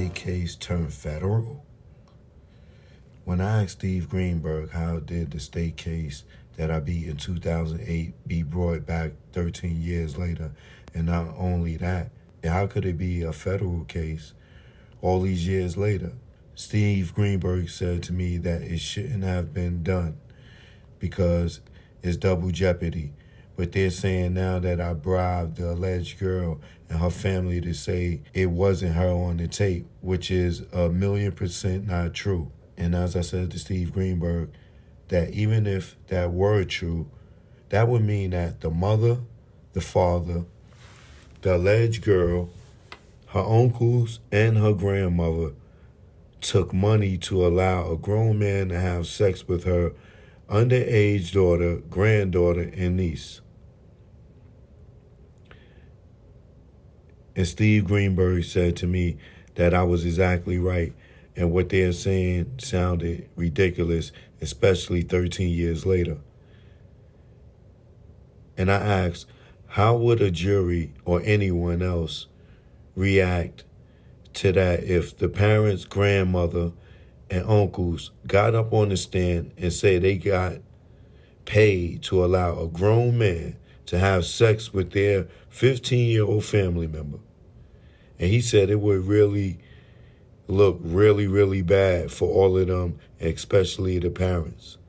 state case turn federal? When I asked Steve Greenberg how did the state case that I beat in 2008 be brought back 13 years later, and not only that, how could it be a federal case all these years later? Steve Greenberg said to me that it shouldn't have been done because it's double jeopardy. But they're saying now that I bribed the alleged girl and her family to say it wasn't her on the tape, which is 1,000,000% not true. And as I said to Steve Greenberg, that even if that were true, that would mean that the mother, the father, the alleged girl, her uncles, and her grandmother took money to allow a grown man to have sex with her underage daughter, granddaughter, and niece. And Steve Greenberg said to me that I was exactly right, and what they're saying sounded ridiculous, especially 13 years later. And I asked, how would a jury or anyone else react to that if the parents, grandmother, and uncles got up on the stand and say they got paid to allow a grown man to have sex with their 15-year-old family member? And he said it would really look really bad for all of them, especially the parents.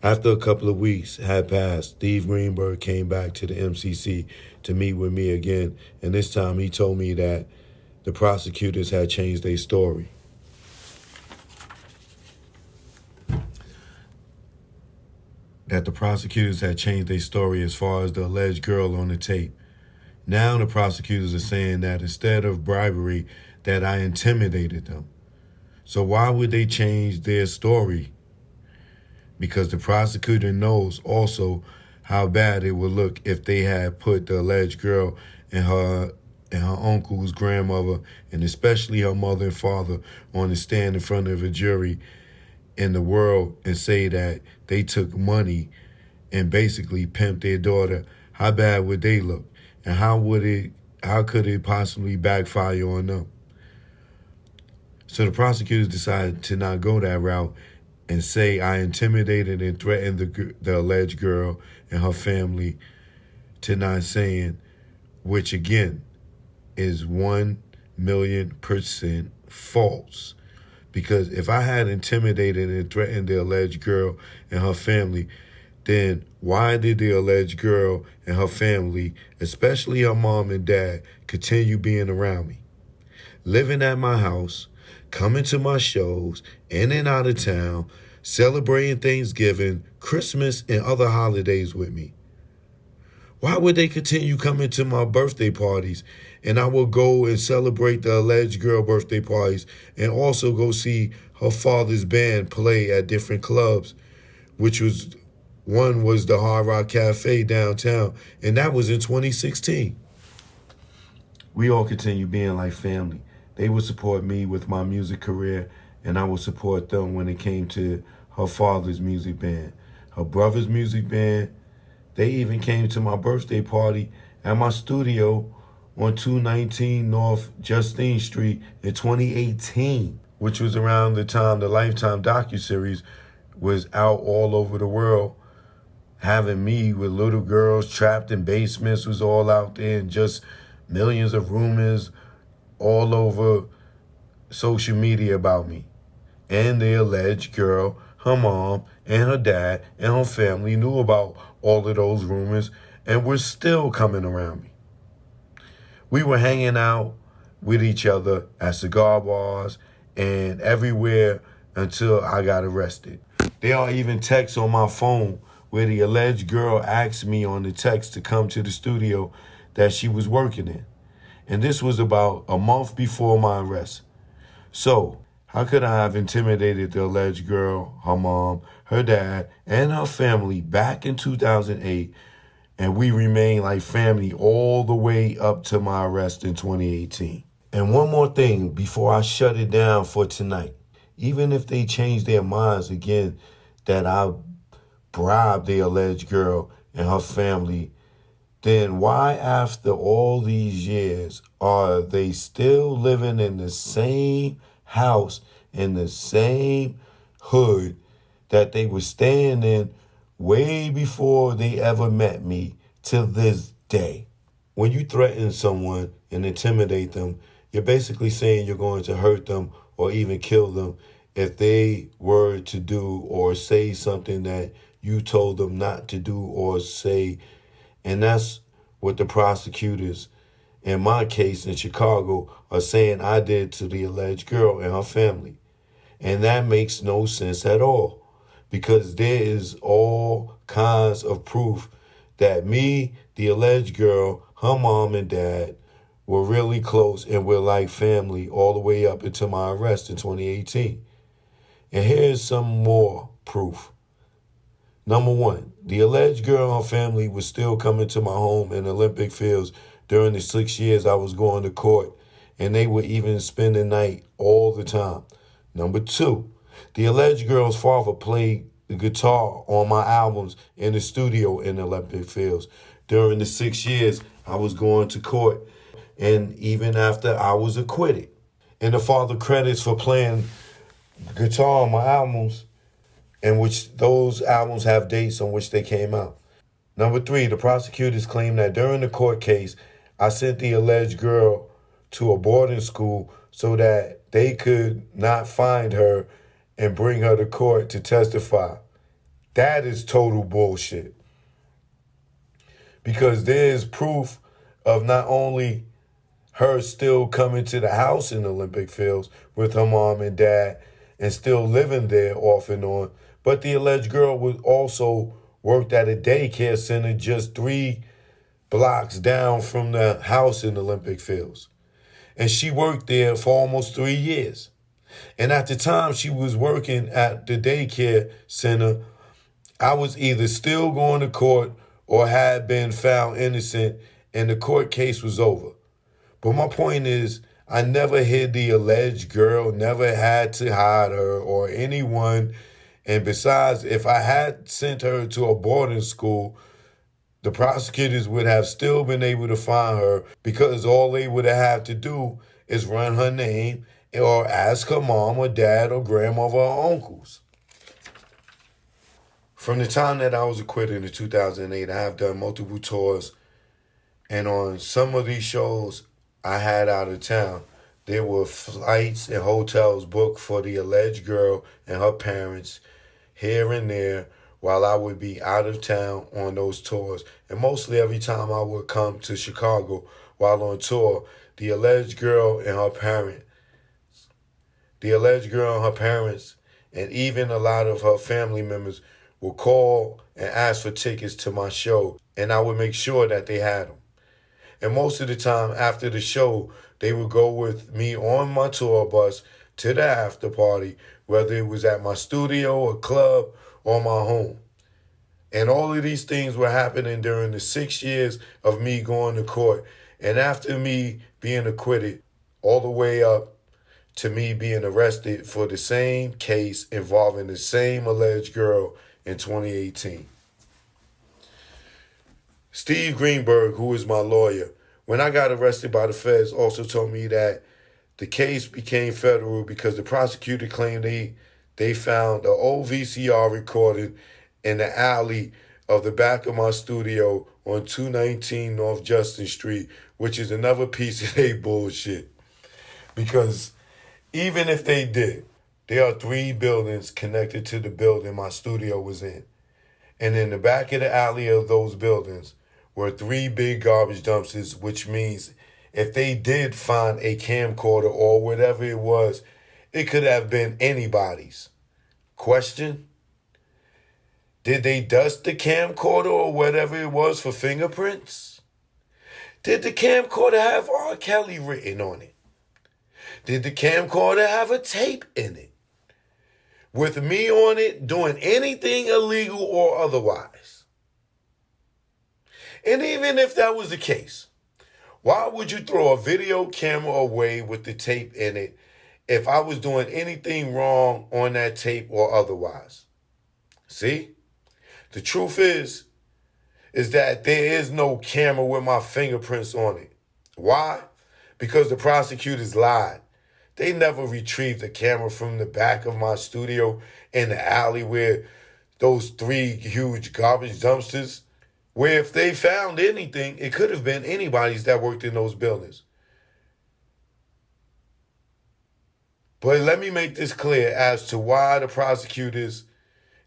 After a couple of weeks had passed, Steve Greenberg came back to the MCC to meet with me again, and this time he told me that the prosecutors had changed their story. That the prosecutors had changed their story as far as the alleged girl on the tape. Now the prosecutors are saying that instead of bribery, that I intimidated them. So why would they change their story? Because the prosecutor knows also how bad it would look if they had put the alleged girl and her uncle's grandmother, and especially her mother and father, on the stand in front of a jury in the world and say that they took money and basically pimped their daughter. How bad would they look? And how could it possibly backfire on them? So the prosecutors decided to not go that route and say I intimidated and threatened the alleged girl and her family to not saying, which again is 1,000,000% false. Because if I had intimidated and threatened the alleged girl and her family, then why did the alleged girl and her family, especially her mom and dad, continue being around me? Living at my house, coming to my shows, in and out of town, celebrating Thanksgiving, Christmas, and other holidays with me. Why would they continue coming to my birthday parties, and I will go and celebrate the alleged girl birthday parties and also go see her father's band play at different clubs, which was one was the Hard Rock Cafe downtown, and that was in 2016. We all continue being like family. They would support me with my music career, and I would support them when it came to her father's music band, her brother's music band. They even came to my birthday party at my studio on 219 North Justine Street in 2018, which was around the time the Lifetime docuseries was out all over the world, having me with little girls trapped in basements was all out there, and just millions of rumors all over social media about me. And the alleged girl, her mom, and her dad, and her family knew about all of those rumors and were still coming around me. We were hanging out with each other at cigar bars and everywhere until I got arrested. There are even texts on my phone where the alleged girl asked me on the text to come to the studio that she was working in. And this was about a month before my arrest. So, how could I have intimidated the alleged girl, her mom, her dad, and her family back in 2008, and we remained like family all the way up to my arrest in 2018? And one more thing before I shut it down for tonight. Even if they change their minds again that I bribed the alleged girl and her family then why, after all these years, are they still living in the same house, in the same hood that they were staying in way before they ever met me to this day? When you threaten someone and intimidate them, you're basically saying you're going to hurt them or even kill them if they were to do or say something that you told them not to do or say. And that's what the prosecutors, in my case in Chicago, are saying I did to the alleged girl and her family. And that makes no sense at all, because there is all kinds of proof that me, the alleged girl, her mom and dad were really close and were like family all the way up until my arrest in 2018. And here's some more proof. Number one, the alleged girl and her family was still coming to my home in Olympic Fields during the 6 years I was going to court, and they would even spend the night all the time. Number two, the alleged girl's father played the guitar on my albums in the studio in Olympic Fields during the 6 years I was going to court, and even after I was acquitted. And the father credits for playing guitar on my albums, in which those albums have dates on which they came out. Number three, the prosecutors claim that during the court case, I sent the alleged girl to a boarding school so that they could not find her and bring her to court to testify. That is total bullshit. Because there is proof of not only her still coming to the house in the Olympic Fields with her mom and dad and still living there off and on, but the alleged girl was also worked at a daycare center just 3 blocks down from the house in the Olympic Fields. And she worked there for almost 3 years. And at the time she was working at the daycare center, I was either still going to court or had been found innocent and the court case was over. But my point is, I never hid the alleged girl, never had to hide her or anyone. And besides, if I had sent her to a boarding school, the prosecutors would have still been able to find her, because all they would have had to do is run her name or ask her mom or dad or grandmother or uncles. From the time that I was acquitted in 2008, I have done multiple tours. And on some of these shows I had out of town, there were flights and hotels booked for the alleged girl and her parents here and there while I would be out of town on those tours. And mostly every time I would come to Chicago while on tour, the alleged girl and her parents, and even a lot of her family members would call and ask for tickets to my show, and I would make sure that they had them. And most of the time after the show, they would go with me on my tour bus to the after party, whether it was at my studio, a club, or my home. And all of these things were happening during the 6 years of me going to court. And after me being acquitted, all the way up to me being arrested for the same case involving the same alleged girl in 2018. Steve Greenberg, who is my lawyer, when I got arrested by the feds, also told me that the case became federal because the prosecutor claimed they found an old VCR recording in the alley of the back of my studio on 219 North Justin Street, which is another piece of their bullshit. Because even if they did, there are 3 buildings connected to the building my studio was in. And in the back of the alley of those buildings were 3 big garbage dumpsters, which means if they did find a camcorder or whatever it was, it could have been anybody's. Question? Did they dust the camcorder or whatever it was for fingerprints? Did the camcorder have R. Kelly written on it? Did the camcorder have a tape in it with me on it doing anything illegal or otherwise? And even if that was the case, why would you throw a video camera away with the tape in it if I was doing anything wrong on that tape or otherwise? See? The truth is is that there is no camera with my fingerprints on it. Why? Because the prosecutors lied. They never retrieved the camera from the back of my studio in the alley where those 3 huge garbage dumpsters, where if they found anything, it could have been anybody's that worked in those buildings. But let me make this clear as to why the prosecutors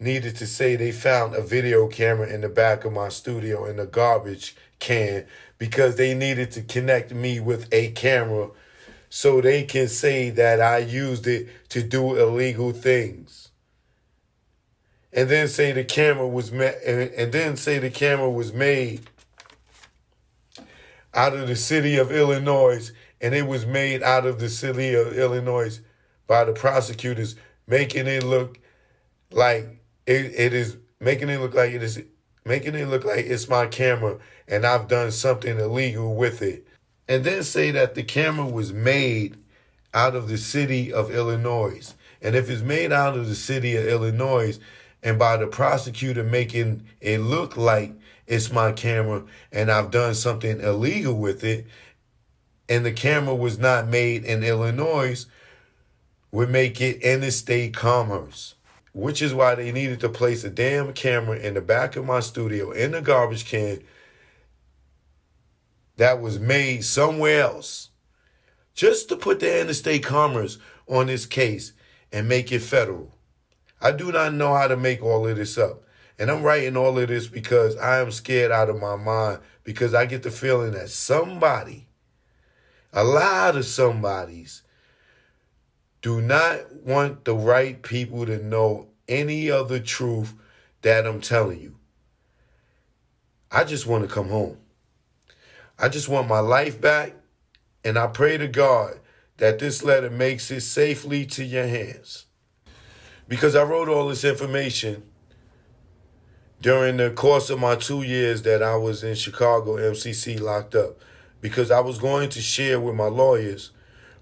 needed to say they found a video camera in the back of my studio in a garbage can, because they needed to connect me with a camera so they can say that I used it to do illegal things. And then say the camera was made out of the city of Illinois, and it was made out of the city of Illinois by the prosecutors, making it look like it's my camera and I've done something illegal with it. And then say that the camera was made out of the city of Illinois. And if it's made out of the city of Illinois, and by the prosecutor making it look like it's my camera and I've done something illegal with it, and the camera was not made in Illinois, would make it interstate commerce. Which is why they needed to place a damn camera in the back of my studio in the garbage can that was made somewhere else, just to put the interstate commerce on this case and make it federal. I do not know how to make all of this up. And I'm writing all of this because I am scared out of my mind, because I get the feeling that somebody, a lot of somebodies, do not want the right people to know any of the truth that I'm telling you. I just want to come home. I just want my life back, and I pray to God that this letter makes it safely to your hands. Because I wrote all this information during the course of my 2 years that I was in Chicago MCC locked up, because I was going to share with my lawyers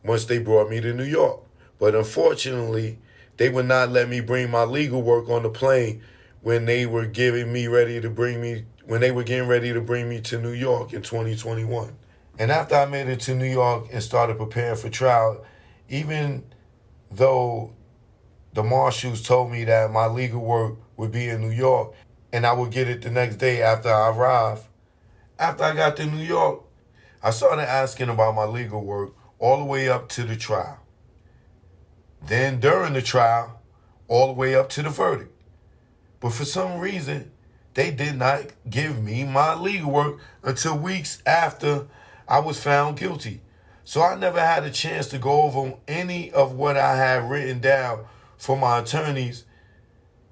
once they brought me to New York. But unfortunately, they would not let me bring my legal work on the plane when they were getting ready to bring me to New York in 2021. And after I made it to New York and started preparing for trial, even though the marshals told me that my legal work would be in New York and I would get it the next day after I arrived, after I got to New York, I started asking about my legal work all the way up to the trial. Then during the trial, all the way up to the verdict. But for some reason, they did not give me my legal work until weeks after I was found guilty. So I never had a chance to go over any of what I had written down for my attorneys,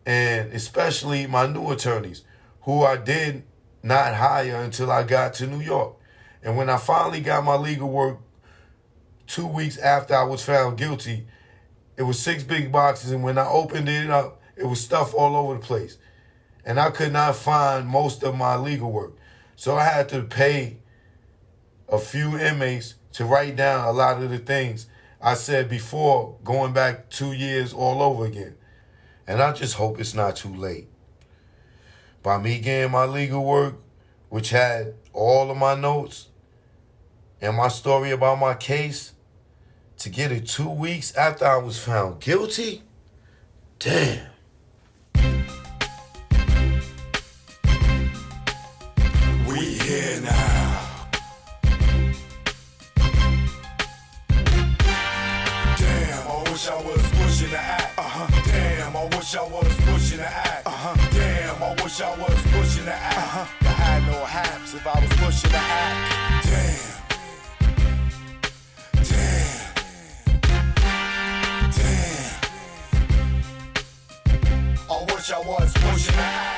and especially my new attorneys, who I did not hire until I got to New York. And when I finally got my legal work 2 weeks after I was found guilty, it was 6 big boxes, and when I opened it up, it was stuff all over the place. And I could not find most of my legal work. So I had to pay a few inmates to write down a lot of the things I said before, going back 2 years all over again. And I just hope it's not too late. By me getting my legal work, which had all of my notes and my story about my case, to get it 2 weeks after I was found guilty? Damn. We here now. Damn, I wish I was pushing the act. Damn, I wish I was pushing the act. Damn, I wish I was pushing the act. I had no haps if I was pushing the act. Damn. I wish I was pushing the act.